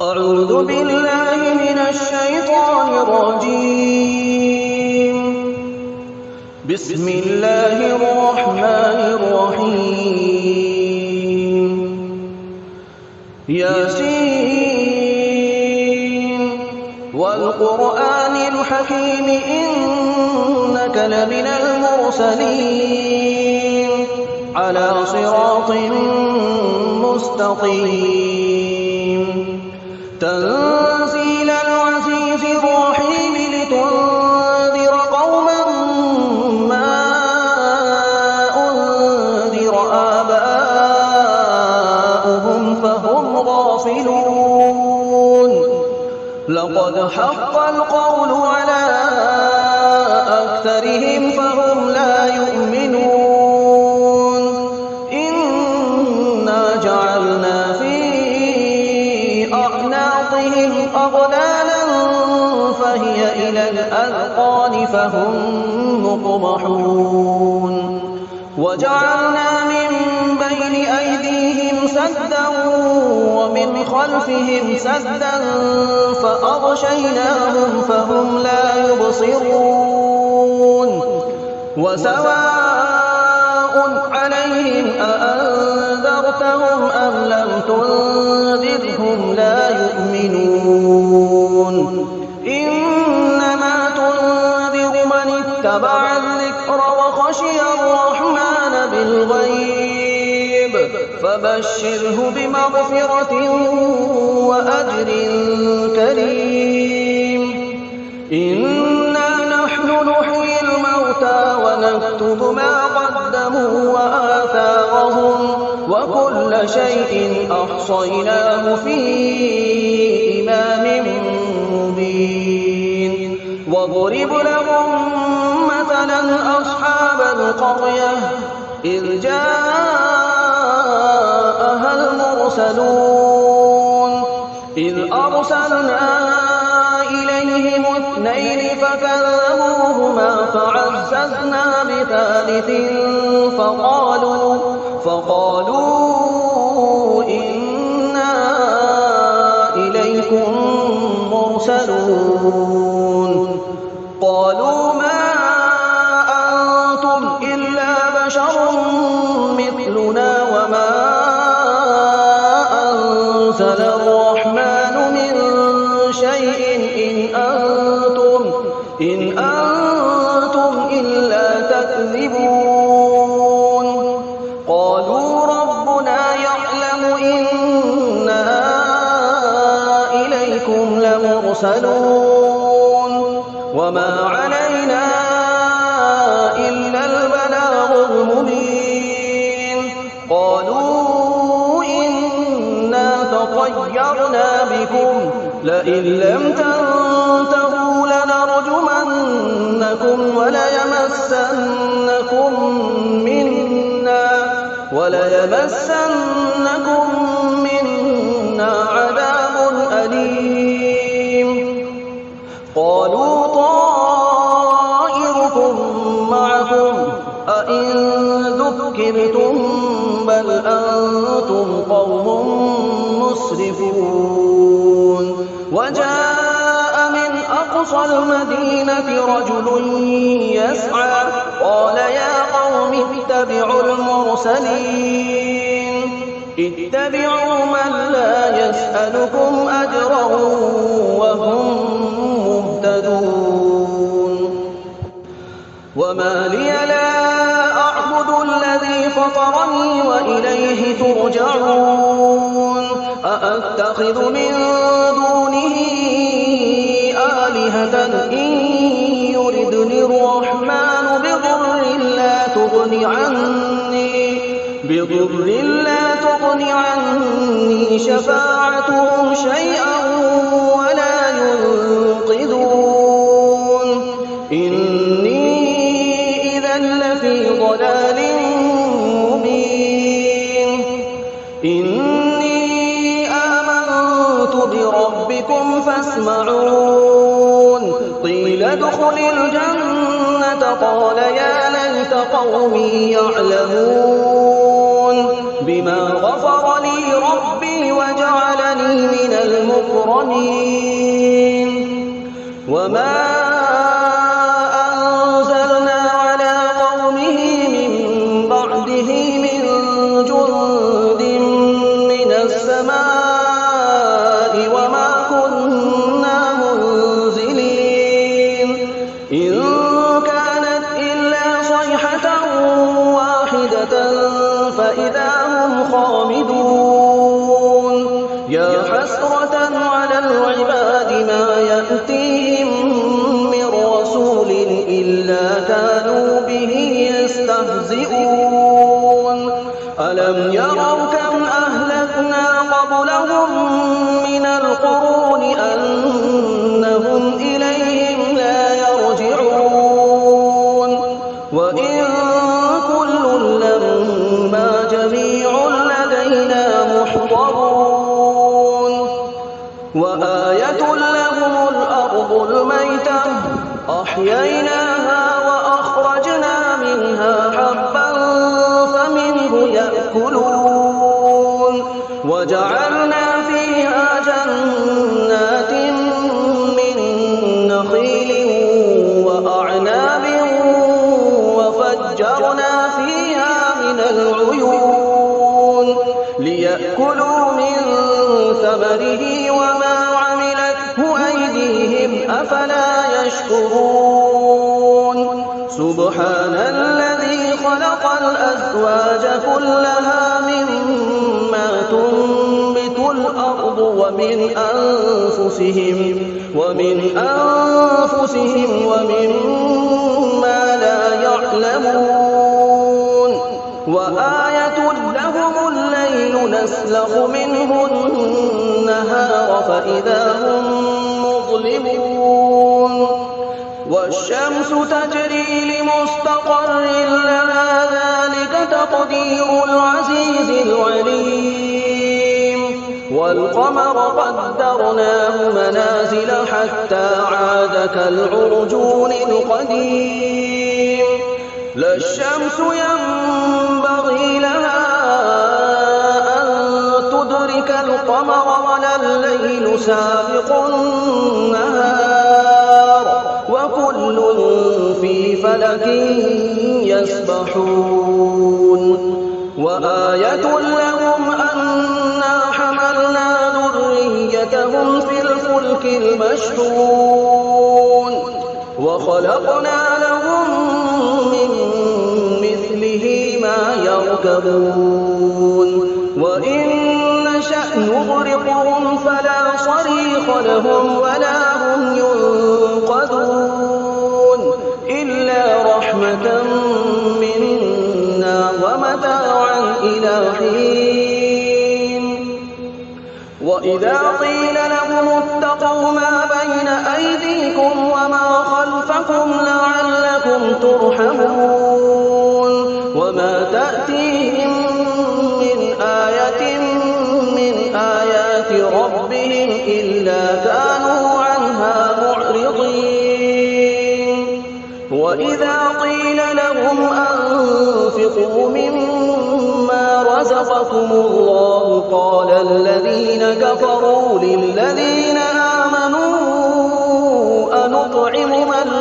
أعوذ بالله من الشيطان الرجيم. بسم الله الرحمن الرحيم. ياسين والقرآن الحكيم إنك لمن المرسلين على صراط مستقيم. تنزيل العزيز الرحيم لتنذر قوما ما أنذر آباؤهم فهم غافلون. لقد حق القول على أكثرهم فهم لا يؤمنون. إنا جعلنا في أعناقهم أغلالا فهي إلى الأذقان فهم مقمحون. وجعلنا من بين أيديهم سدا ومن خلفهم سدا فأغشيناهم فهم لا يبصرون. وسواء عليهم أأنذرتهم أم لم تنذرهم لا يؤمنون. إنما تنذر من اتبع الذكر وخشي الرحمن بالغيب فبشره بمغفرة وأجر كريم. إنا نحن نحيي الموتى ونكتب ما قدموا وآثارهم وكل شيء أحصيناه في إمام مبين. واضرب لهم مثلا أصحاب القرية إذ جاءها المرسلون إذ أرسلنا إليهم اثنين فكذبوهما فعززنا بثالث فقالوا إنا إليكم مرسلون. قالوا ما أنتم إلا بشر مثلنا وما أنزل الرحمن من شيء إن أنتم إلا تكذبون. قالوا ربنا يعلم إنا إليكم لمرسلون وما علينا إلا البلاغ المبين. قالوا إنا تطيرنا بكم لئن لم تنتهوا لنرجمنكم وليمسنكم منا عذاب أليم. قالوا طائركم معكم أئن ذكرتم بل أنتم قوم مسرفون. وجاء من أقصى المدينة رجل يسعى قال يا قوم اتبعوا المرسلين اتبعوا من لا يسألكم أجرا وهم مهتدون. وما لي لا أعبد الذي فطرني وإليه ترجعون. أأتخذ من دونه آلهة إن يردني الرحمن بضر لا تغن عني شفاعتهم شيئا ولا ينقذون. إني إذا لفي ضلال مبين. إني آمنت بربكم فاسمعون. قيل ادخل الجنة قال يا ليت قومي يعلمون بما غفر لي ربي وجعلني من المكرمين. رهين وما أنزلنا على قومه من بعده من جند من السماء وما كنا منزلين إن كانت إلا صيحة واحدة فإذا هم خامدون يا حسرة على العباد ما يأتيهم من رسول إلا كانوا به يستهزئون ألم يروا كم أهلكنا قبلهم من القرون أنهم إليهم لا يرجعون وإن كل لما جميع لدينا محضرون وآية لهم الأرض الميتة أحييناها وأخرجنا منها حبا فمنه يأكلون وجعلنا فيها جنات من نخيل وأعناب وفجرنا فيها من العيون ليأكلوا من ثمره وما عملته أيديهم أفلا يشكرون سبحان الذي خلق الأزواج كلها مما تنبت الأرض ومن أنفسهم ومما لا يعلمون وآية لهم الليل نسلخ منه النهار فإذا هم مظلمون والشمس تجري لمستقر لها ذلك تقدير العزيز العليم والقمر قدرناه منازل حتى عاد كالعرجون القديم لا الشمس ينبغي لها أن تدرك القمر ولا الليل سابق النهار وكل في فلك يسبحون وآية لهم أنا حملنا ذريتهم في الفلك المشحون وخلقنا لهم من مثله ما يركبون وإن نشأ نغرقهم فلا صريخ لهم ولا هم ينقذون إلا رحمة منا ومتاعا إلى حين وإذا قيل لهم اتقوا ما بين أيديكم وما خلفكم لعلكم ترحمون وما تأتيهم من آية من آيات ربهم إلا كانوا عنها معرضين وإذا قيل لهم أنفقوا مما رزقكم الله قال الذين كفروا للذين آمنوا أنطعم من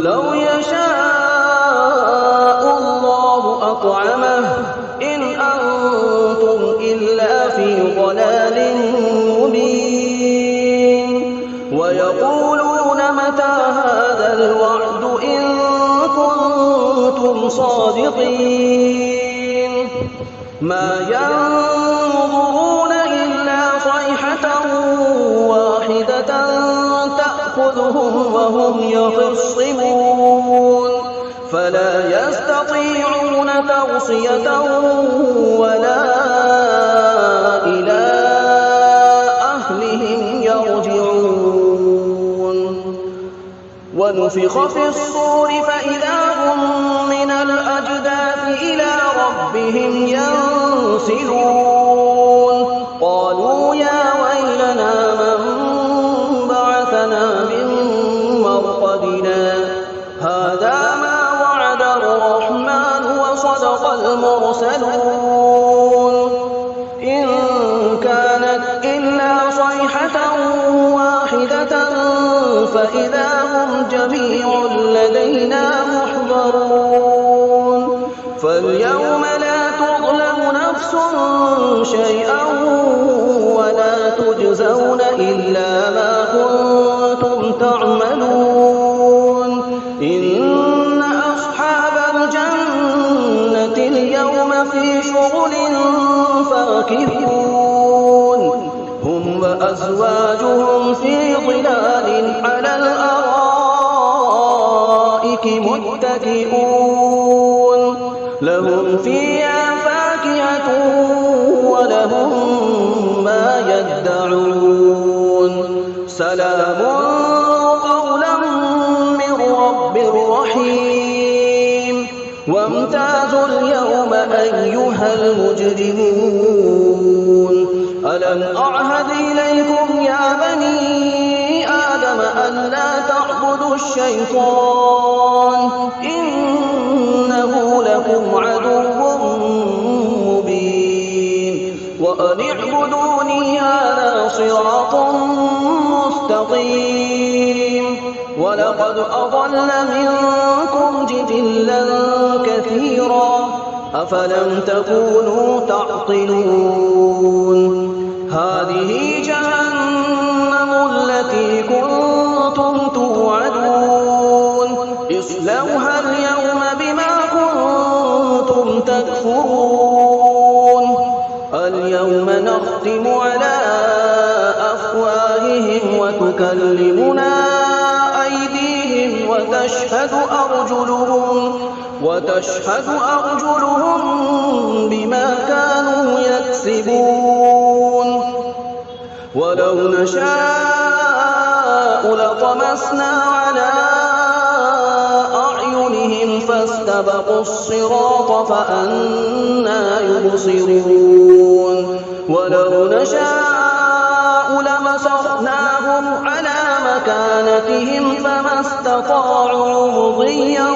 لو يشاء الله أطعمه إن أنتم إلا في ضلال مبين ويقولون متى هذا الوعد إن كنتم صادقين ما ينظرون إلا صيحة واحدة تأخذهم وهم يخصمون فلا يستطيعون توصية ولا إلى أهلهم يرجعون ونفخ في الصور فإذا هم من الأجداث إلى ربهم ينسلون قالوا يا ويلنا من بعثنا من مرقدنا هذا ما وعد الرحمن وصدق المرسلون المرسلون إن كانت إلا صيحة واحدة فإذا هم جميع لدينا محضرون فاليوم لا تظلم نفس شيئا ولا تجزون إلا ما كنتم تعملون إن أصحاب الجنة اليوم في شغل فاكهون هم وأزواجهم في ظلال على الأرائك متكئون لهم فيها فاكهة ولهم ما يدعون سلام قولا من رب رحيم وامتازوا اليوم أيها المجرمون ألم أعهد إليكم يا بني آدم ألا تعبدوا الشيطان إنه لكم عدو مبين وأن اعبدوني هذا صراط مستقيم ولقد أضل منكم جبلا كثيرا أفلم تكونوا تعقلون هذه جهنم التي كنتم توعدون اصلوها اليوم بما كنتم تكفرون اليوم نختم على أفواههم وتكلمنا أيديهم وتشهد أرجلهم بما كانوا يكسبون ولو نشاء لطمسنا على أعينهم فاستبقوا الصراط فأنى يبصرون ولو نشاء لمسخناهم على مكانتهم فما استطاعوا مضيا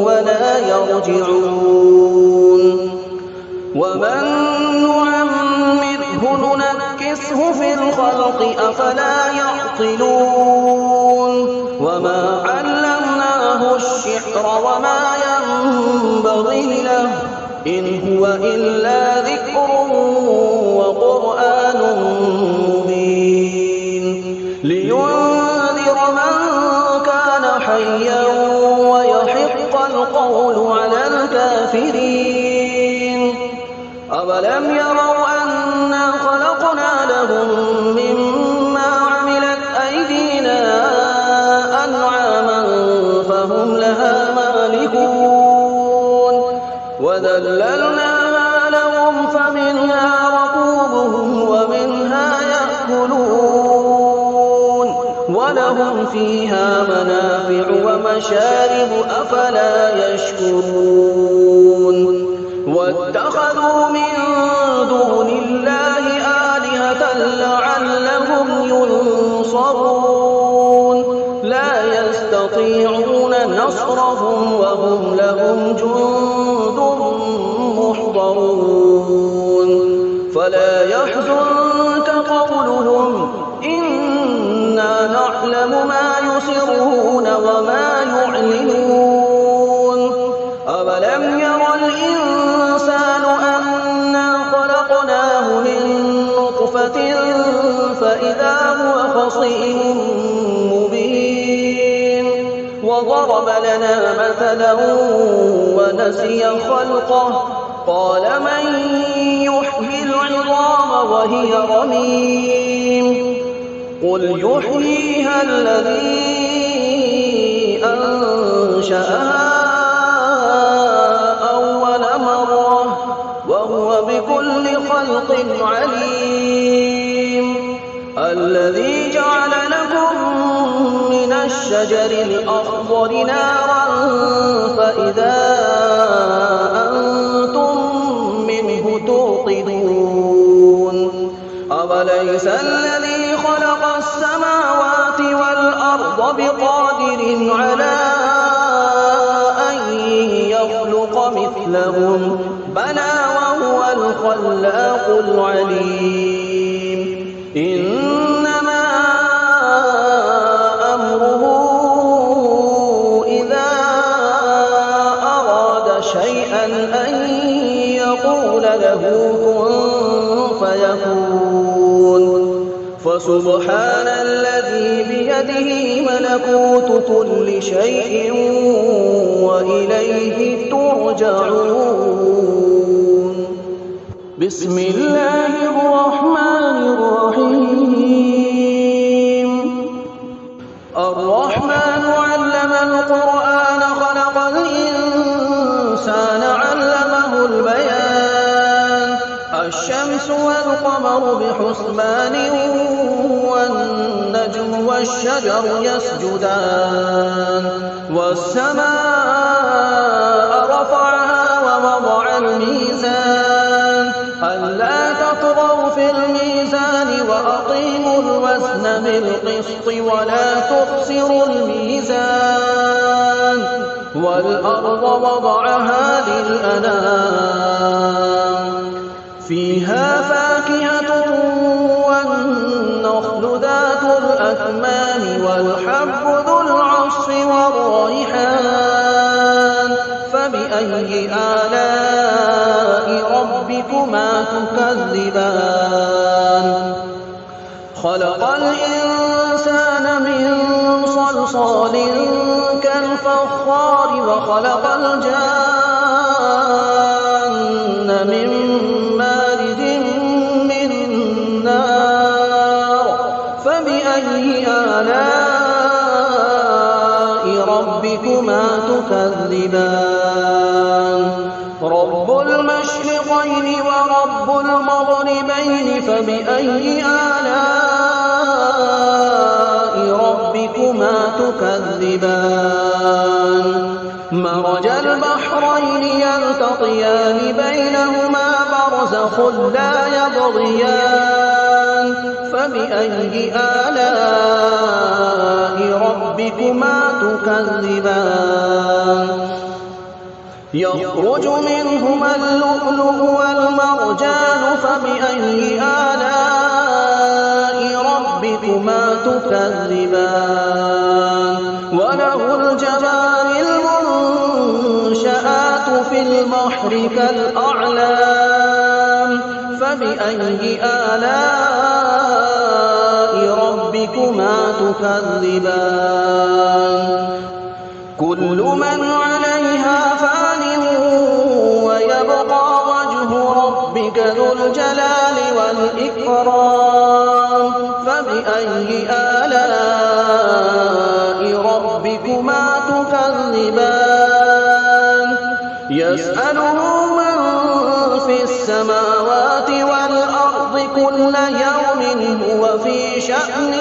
ولا يرجعون ومن نعمره ننكسه في الخلق أفلا يعقلون وما علمناه الشعر وما ينبغي له إن هو إلا ذكر وقرآن مبين لينذر من كان حيا ويحق القول على الكافرين أولم يروا أنا خلقنا لهم مما عملت أيدينا أنعاما فهم لها مالكون وذللناها لهم فمنها ركوبهم ومنها يأكلون ولهم فيها منافع ومشارب أفلا يشكرون واتخذوا من دون الله آلهة لعلهم ينصرون لا يستطيعون نصرهم وهم لهم جند محضرون فلا يحزنك قولهم إنا نعلم ما يسرون وما يعلنون أولم ير الإنسان أنا خلقناه من نطفة فإذا هو خصيم مبين وضرب لنا مثلا ونسي خلقه قال من يحيي العظام وهي رميم قل يحييها الذي أنشأها أول مرة وهو بكل خلق عليم الذي جعل لكم من الشجر الأخضر نارا فإذا أنتم منه توقدون أوليس الذي خلق السماوات والأرض بقادر على أن يخلق مثلهم بلى وهو الخلاق العليم إنما أمره إذا أراد شيئا أن يقول له كن فيكون فسبحان الذي بيده ملكوت كل شيء وإليه ترجعون بسم الله الرحمن الرحيم الرحمن علم القرآن خلق الإنسان علمه البيان الشمس والقمر بحسبان والنجم والشجر يسجدان والسماء رفعها ووضع الميزان ألا تطغوا في الميزان وأقيموا الوزن بالقسط ولا تخسروا الميزان والأرض وضعها للأنام فيها فاكهة والنخل ذات الأكمام والحب ذو العصف والريحان فبأي آلاء ربكما تكذبان خلق الإنسان من صلصال كالفخار وخلق الجان من مارج من نار فبأي آلاء ربكما تكذبان رب المشرقين ورب المغربين فبأي آلاء ربكما تكذبان مرج البحرين يلتقيان بينهما برزخ لا يبغيان فبأي آلاء ربكما تكذبان يخرج منهما اللؤلؤ والمرجان فبأي آلاء ربكما تكذبان وله الجوار المنشآت في البحر كالأعلام فبأي آلاء ربكما تكذبان كل من عليها فان ويبقى وجه ربك ذو الجلال والإكرام فبأي آلاء ربكما تكذبان يسأله من في السماوات والأرض كل يوم هو في شأن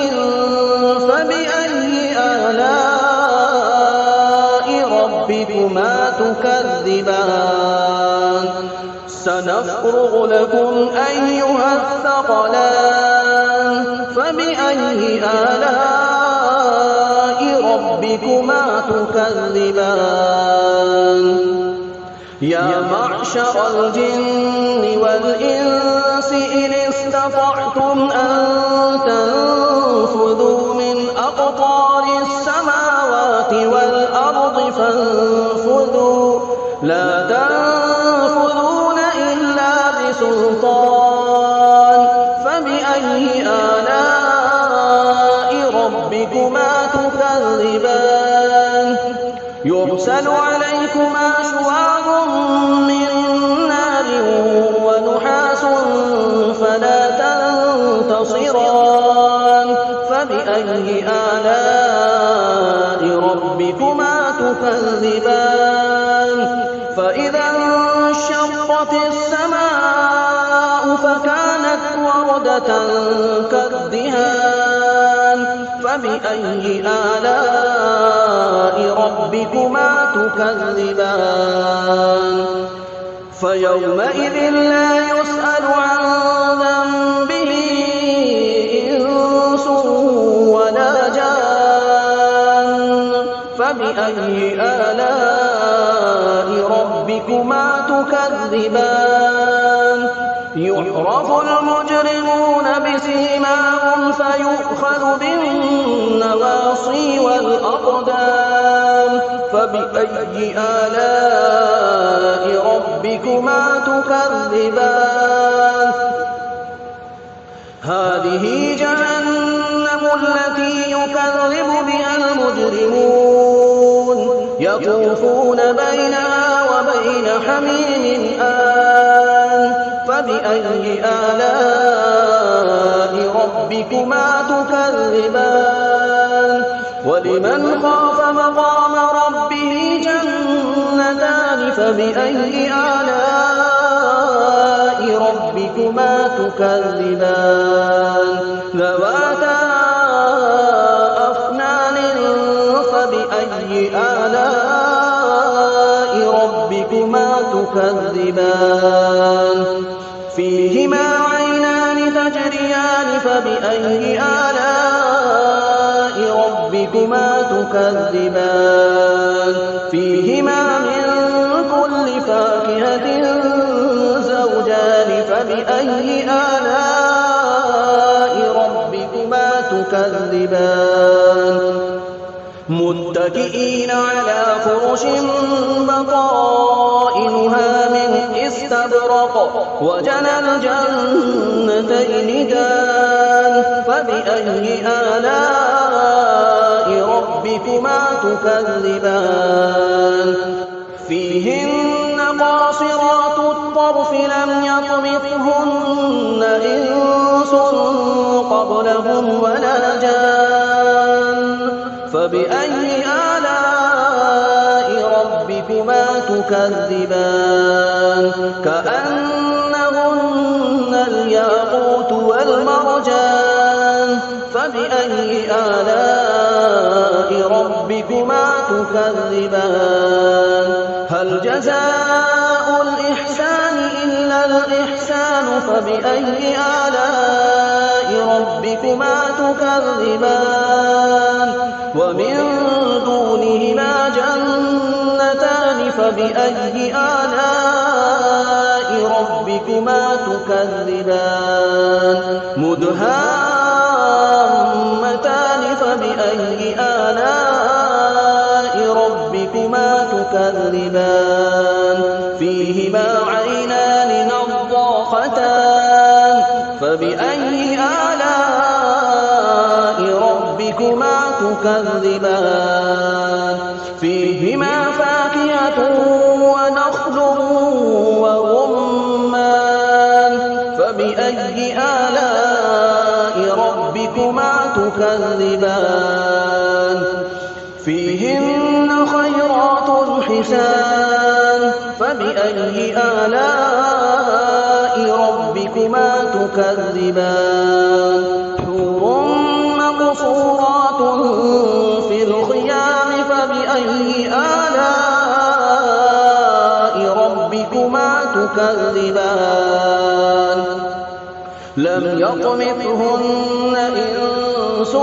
فبأي آلاء ربكما تكذبان سنفرغ لكم أيها الثقلان فبأي آلاء ربكما تكذبان يا معشر الجن والإنس إن استطعتم أن تنفذوا من أقطار السماوات والأرض فانفذوا لا تنفذون إلا بسلطان فبأي آلاء ربكما تكذبان يرسل عليكما شواظ من نار ونحاس فلا تنتصران فبأي آلاء ربكما تكذبان فإذا انشقت السماء فكانت وردة كالدهان فبأي آلاء ربكما تكذبان فيومئذ لا يسأل عن ذنبه إنس ولا جان فبأي آلاء ربكما ربكما تكذبان يعرف المجرمون بسيماهم فيؤخذ بالنواصي والأقدام فبأي آلاء ربكما تكذبان هذه جهنم التي يكذب بها المجرمون يطوفون بينها وبين حميم آن فبأي آلاء ربكما تكذبان ولمن خاف مقام ربه جنتان فبأي آلاء ربكما تكذبان ذواتا أفنان فبأي آلاء ربكما تكذبان فيهما عينان تجريان فبأي آلاء ربكما تكذبان فيهما من كل فاكهة زوجان فبأي آلاء ربكما تكذبان متكئين على فرش بطائنها من استبرق وجنى الجنتين دان فبأي آلاء ربكما تكذبان فيهن قاصرات الطرف لم يطمثهن إنس قبلهم ولا جان فبأي آلاء ربكما تكذبان كأنهن الياقوت والمرجان فبأي آلاء ربكما تكذبان هل جزاء الإحسان إلا الإحسان فبأي آلاء ربكما تكذبان ومن دونهما جنتان فبأي آلاء ربكما تكذبان مدهامتان فبأي آلاء ربكما تكذبان فيهما عينان نضاختان فبأي آلاء ربكما تكذبان فيهما فاكهة ونخل ورمان فبأي آلاء ربكما تكذبان فيهن خيرات حسان فبأي آلاء ربكما تكذبان حور مقصورات في الخيام فبأي آلاء ربكما تكذبان لم يطمثهن إنس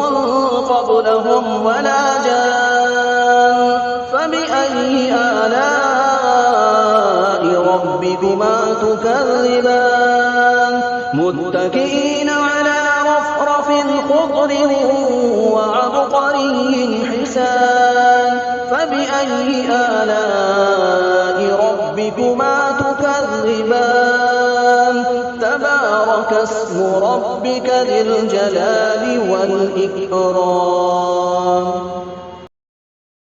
قبلهم ولا جان فبأي آلاء ربكما تكذبان متكئين على رفرف خضر وعبقري حسان فبأي آلاء ربكما تكذبان تبارك اسم ربك ذي الجلال والإكرام